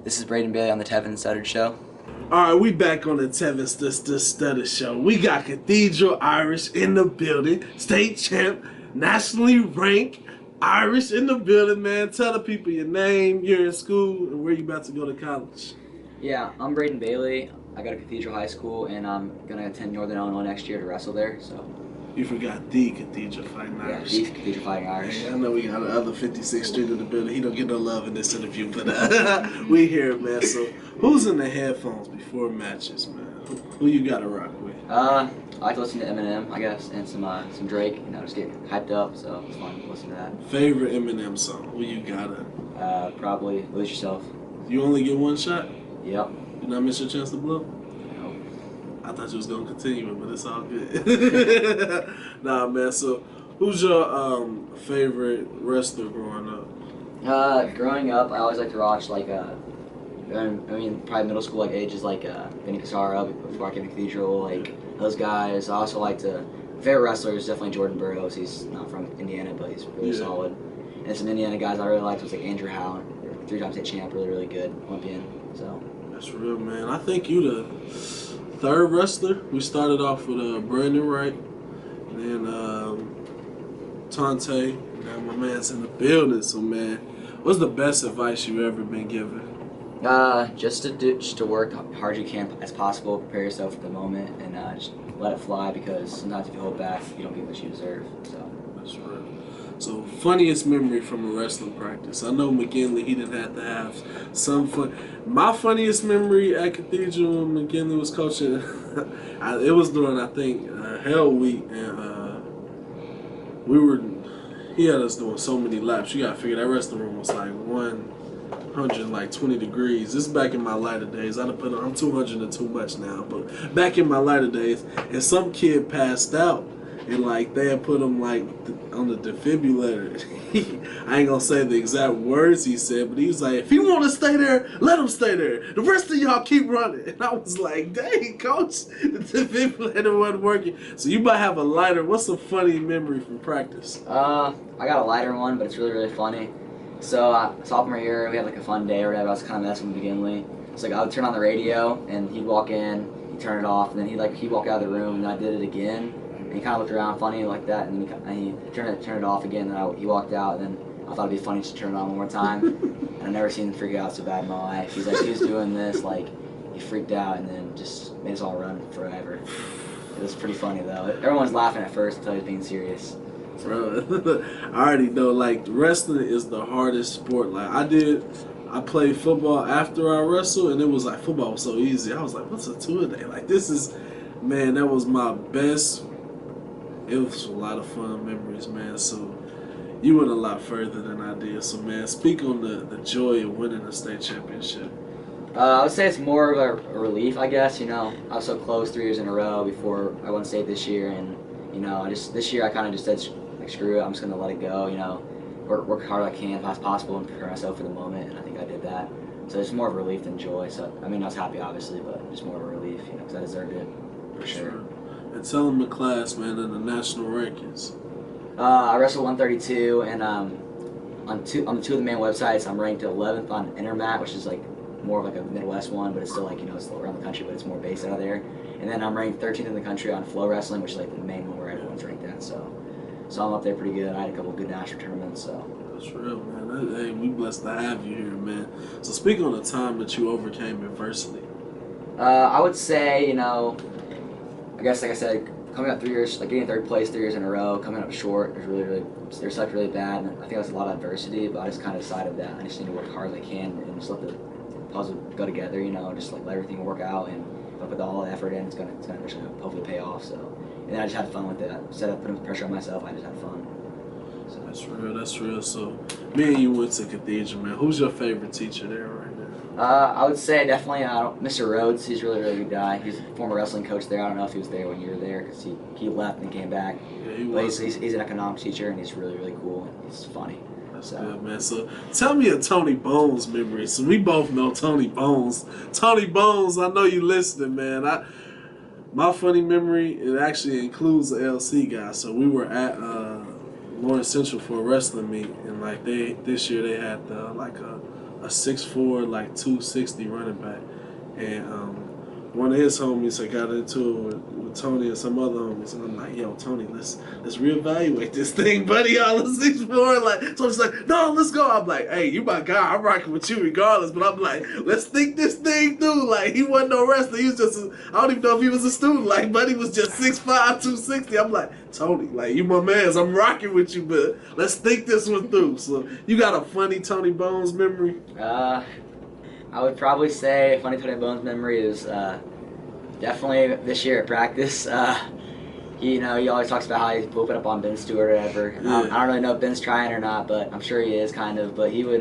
This is Breyden Bailey on the Tevin Studdard Show. All right, we back on the Tevin Studdard Show. We got Cathedral Irish in the building, state champ, nationally ranked Irish in the building, man. Tell the people your name, you're in school, and where you about to go to college. Yeah, I'm Breyden Bailey. I go to Cathedral High School, and I'm going to attend Northern Illinois next year to wrestle there. So You forgot the Cathedral Fighting Irish. Yeah, the Cathedral Fighting Irish. Hey, I know we got the other 56th Street in the building. He don't get no love in this interview, but we here, man. So who's in the headphones before matches, man? Who you got to rock with? I like to listen to Eminem, I guess, and some Drake. You know, just get hyped up, so it's fun to listen to that. Favorite Eminem song? Who you got to? Probably Lose Yourself. You only get one shot? Yep. You not miss your chance to blow? Nope. I thought you was gonna continue it, but it's all good. Nah, man. So, who's your favorite wrestler growing up? Growing up, I always liked to watch probably middle school ages Vinny Casaro before I came to Cathedral, those guys. I also like to. Favorite wrestler is definitely Jordan Burroughs. He's not from Indiana, but he's really solid. And some Indiana guys I really liked was Andrew Howe, 3-time state champ, really good Olympian. So that's real, man. I think you the third wrestler. We started off with Breyden, right? And then Tante. Now my man's in the building. So, man, what's the best advice you ever been given? Just to work hard you can as possible, prepare yourself for the moment, and just let it fly, because sometimes if you hold back, you don't get what you deserve. So that's right. So, funniest memory from a wrestling practice. I know McGinley, he didn't have to have some fun. My funniest memory at Cathedral when McGinley was coaching, it was during, I think, Hell Week, and he had us doing so many laps. You gotta figure that wrestling room was 120 degrees. This is back in my lighter days. I'm 200 and too much now, but back in my lighter days, and some kid passed out, and they had put him on the defibrillator. I ain't gonna say the exact words he said, but he was like, if he want to stay there, let him stay there. The rest of y'all keep running. And I was like, dang, coach, the defibrillator wasn't working. So you might have a lighter. What's a funny memory from practice? I got a lighter one, but it's really funny. So sophomore year, we had a fun day or whatever. I was kind of messing with McGinley. So I would turn on the radio, and he'd walk in, he'd turn it off, and then he'd walk out of the room, and I did it again. And he kind of looked around funny like that, and then he turned it off again. And he walked out, and then I thought it'd be funny to turn it on one more time. And I've never seen him freak out so bad in my life. He was doing this, he freaked out, and then just made us all run forever. It was pretty funny though. Everyone's laughing at first until he was being serious. Bro, I already know, wrestling is the hardest sport. I played football after I wrestled, and it was football was so easy. I was like, what's a two-a-day? This is, man, that was my best. It was a lot of fun memories, man. So you went a lot further than I did. So, man, speak on the joy of winning a state championship. I would say it's more of a relief, I guess. I was so close 3 years in a row before I won state this year, and this year I kind of just said, screw it, I'm just gonna let it go. Work hard as I can as possible and prepare myself for the moment, and I think I did that. So it's more of a relief than joy. So I was happy, obviously, but just more of a relief, because I deserved it for sure. And tell them the class, man, in the national rankings. I wrestled 132, and on two of the main websites, I'm ranked 11th on Intermat, which is more of a Midwest one, but it's still it's around the country, but it's more based out of there. And then I'm ranked 13th in the country on Flow Wrestling, which is the main one where everyone's ranked at. So I'm up there pretty good. I had a couple good national tournaments. So that's real, man. Hey, we blessed to have you here, man. So speak on the time that you overcame adversity. I would say, I guess like I said, coming up 3 years, getting third place 3 years in a row, coming up short, it sucked really bad. And I think that's a lot of adversity, but I just kind of decided that I just need to work hard as I can and just let the puzzle go together. Just let everything work out, and if I put all the effort in, it's gonna hopefully pay off. So. And I just had fun with it. Instead of putting pressure on myself, I just had fun. So. That's real. So, me and you went to Cathedral, man. Who's your favorite teacher there right now? I would say definitely Mr. Rhodes. He's a really good guy. He's a former wrestling coach there. I don't know if he was there when you were there, because he left and came back. Yeah, he was. He's an economics teacher, and he's really cool, and he's funny. That's good, man. So, tell me a Tony Bones memory. So, we both know Tony Bones. Tony Bones, I know you listening, man. My funny memory, it actually includes the LC guy. So we were at Lawrence Central for a wrestling meet, and this year they had a a 6'4", like 260 running back, and one of his homies I got into it with Tony and some other homies, and I'm like, yo, Tony, let's reevaluate this thing, buddy. All the 6'4", like Tony's like, no, let's go. I'm like, hey, you my guy, I'm rocking with you regardless, but I'm like, let's think this thing through. Like, he wasn't no wrestler, he was just I don't even know if he was a student. Like, buddy was just 6'5", 260. I'm like, Tony, like, you my mans, I'm rocking with you, but let's think this one through. So you got a funny Tony Bones memory? I would probably say a funny Tony Bones memory is definitely this year at practice. He always talks about how he's whooping up on Ben Stewart or whatever. Yeah. I don't really know if Ben's trying or not, but I'm sure he is kind of. But he would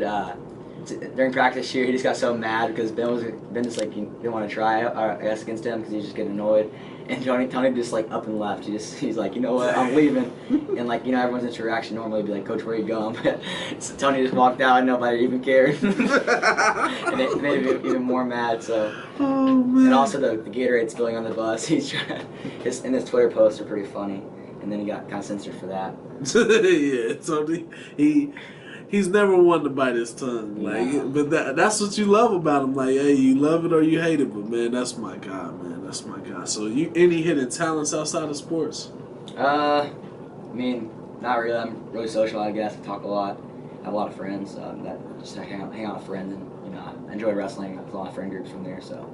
during practice here, he just got so mad because Ben just like he didn't want to try I guess against him because he was just getting annoyed. And Tony just like up and left. He's like, you know what, I'm leaving. And like, everyone's interaction normally would be like, Coach, where you going? But so Tony just walked out and nobody even cared. And it made him even more mad. So. Oh, man. And also the Gatorade spilling on the bus. He's trying. His Twitter posts are pretty funny. And then he got kind of censored for that. Yeah, Tony, he's never one to bite his tongue. Like, Yeah. but that's what you love about him. Like, hey, you love it or you hate it. But man, that's my guy, man. That's my guy. So, any hidden talents outside of sports? I mean, not really. I'm really social, I guess. I talk a lot. I have a lot of friends that just hang out with friends, and I enjoy wrestling. I have a lot of friend groups from there. So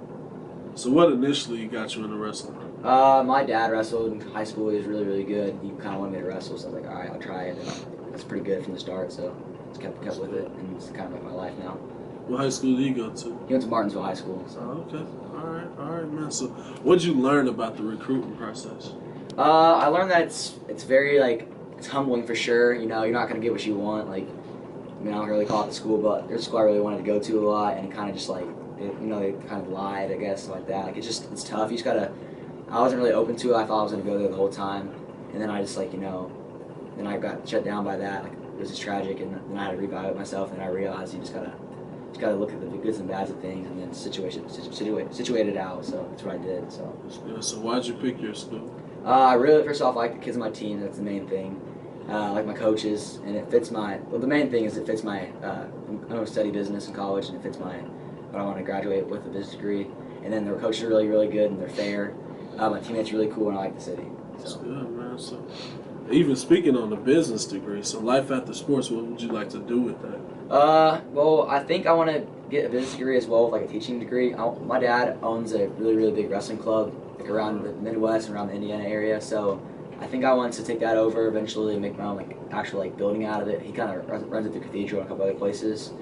what initially got you into wrestling? my dad wrestled in high school. He was really, really good. He kind of wanted me to wrestle, so I was like, all right, I'll try it. And that's pretty good from the start. So just kept with it, and it's kind of like my life now. What high school did you go to? He went to Martinsville High School. So. Oh, okay. All right, man. So, what'd you learn about the recruiting process? I learned that it's very it's humbling for sure. You're not gonna get what you want. Like, I don't really call it the school, but there's a school I really wanted to go to a lot, and it kind of just they kind of lied, I guess, like that. Like it's tough. You just gotta. I wasn't really open to it. I thought I was gonna go there the whole time, and then I just then I got shut down by that. Like it was just tragic, and then I had to reevaluate myself, and I realized you just gotta look at the goods and bads of things, and then situate it out. So that's what I did. So. Yeah, so why'd you pick your school? I really, first off, like the kids on my team. That's the main thing. I like my coaches, and it fits the main thing is it fits my. I'm going to study business in college, and it fits what I want to graduate with a business degree. And then their coaches are really, really good, and they're fair. My teammates are really cool, and I like the city. So. That's good, man. So, even speaking on the business degree, so life after sports, what would you like to do with that? Well, I think I want to get a business degree as well, with a teaching degree. My dad owns a really, really big wrestling club, around the Midwest and around the Indiana area. So I think I want to take that over eventually and make my own actual building out of it. He kind of runs it through Cathedral and a couple other places.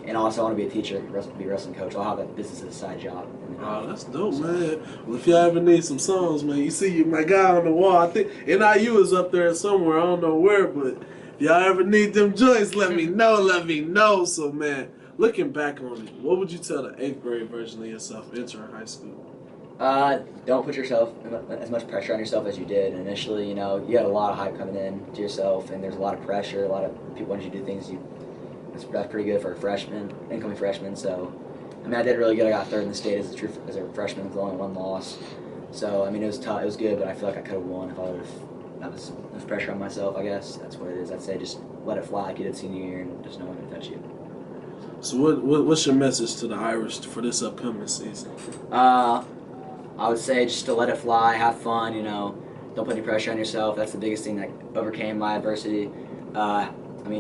And also I want to be a teacher, be a wrestling coach. I'll have that business as a side job. Oh, that's dope, man. Well, if y'all ever need some songs, man, you see my guy on the wall. I think NIU is up there somewhere. I don't know where, but if y'all ever need them joints, let me know. So, man, looking back on it, what would you tell the 8th grade version of yourself entering high school? Don't put yourself as much pressure on yourself as you did initially. You had a lot of hype coming in to yourself, and there's a lot of pressure. A lot of people want you to do things. That's pretty good for a freshman, incoming freshman. So, I did really good. I got 3rd in the state as a freshman with only 1 loss. So, it was tough. It was good, but I feel like I could have won if I would have. That was pressure on myself, I guess. That's what it is. I'd say just let it fly like you did senior year, and just no one can touch you. So, what's your message to the Irish for this upcoming season? I would say just to let it fly, have fun, don't put any pressure on yourself. That's the biggest thing that overcame my adversity.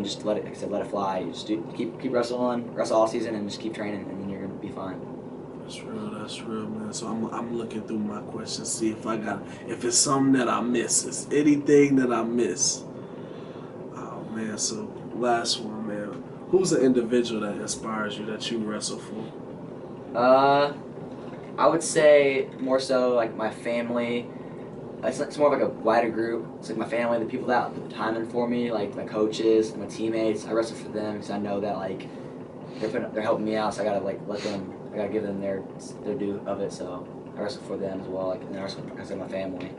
Just let it fly. You just keep wrestling, wrestle all season, and just keep training, and then you're gonna be fine. That's real, man. So I'm looking through my questions, see if it's something that I miss, it's anything that I miss. Oh man, so last one, man. Who's the individual that inspires you, that you wrestle for? I would say more so my family. It's more of a wider group. It's my family, the people that put the time in for me, like my coaches, my teammates. I wrestle for them because I know that they're helping me out. So I gotta let them. I gotta give them their due of it. So I wrestle for them as well. And I wrestle for my family.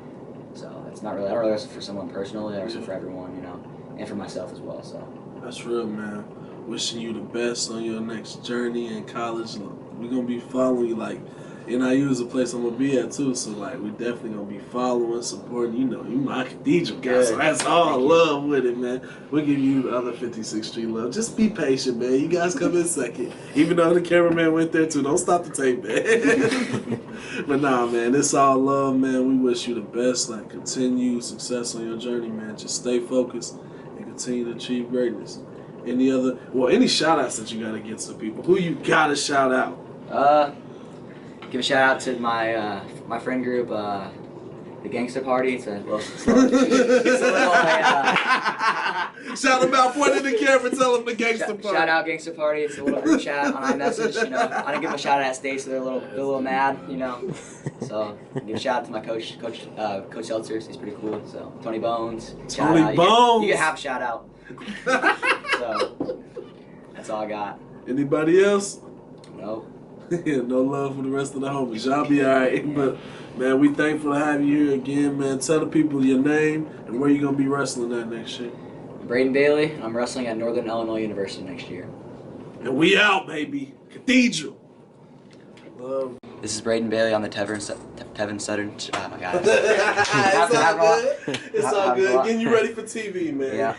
So it's not really. I don't really wrestle for someone personally. I wrestle for everyone, and for myself as well. So that's real, man. Wishing you the best on your next journey in college. We're gonna be following you NIU is a place I'm gonna be at too, so like we definitely gonna be following, supporting. You my Cathedral guy, so that's all love with it, man. We'll give you the other 56th Street love. Just be patient, man. You guys come in second, even though the cameraman went there too. Don't stop the tape, man. But nah, man, it's all love, man. We wish you the best, like continued success on your journey, man. Just stay focused and continue to achieve greatness. Any shout outs that you gotta get to people? Who you gotta shout out? Give a shout out to my friend group, the Gangster Party. It's a little shout them out, point in the camera, tell them the Gangster Party. Shout out Gangster Party. It's a little group chat on iMessage. I didn't give them a shout out at state, so they're a little mad. So give a shout out to my coach Seltzers. He's pretty cool. So Tony Bones. Tony Bones. You get half a shout out. So that's all I got. Anybody else? No. No love for the rest of the homies. Y'all be alright. But man, we thankful to have you here again, man. Tell the people your name and where you're gonna be wrestling at next year. Breyden Bailey. I'm wrestling at Northern Illinois University next year. And we out, baby. Cathedral. Love. This is Breyden Bailey on the Tevin Studdard. Oh my God. It's all good. It's all good. Getting you ready for TV, man. Yeah.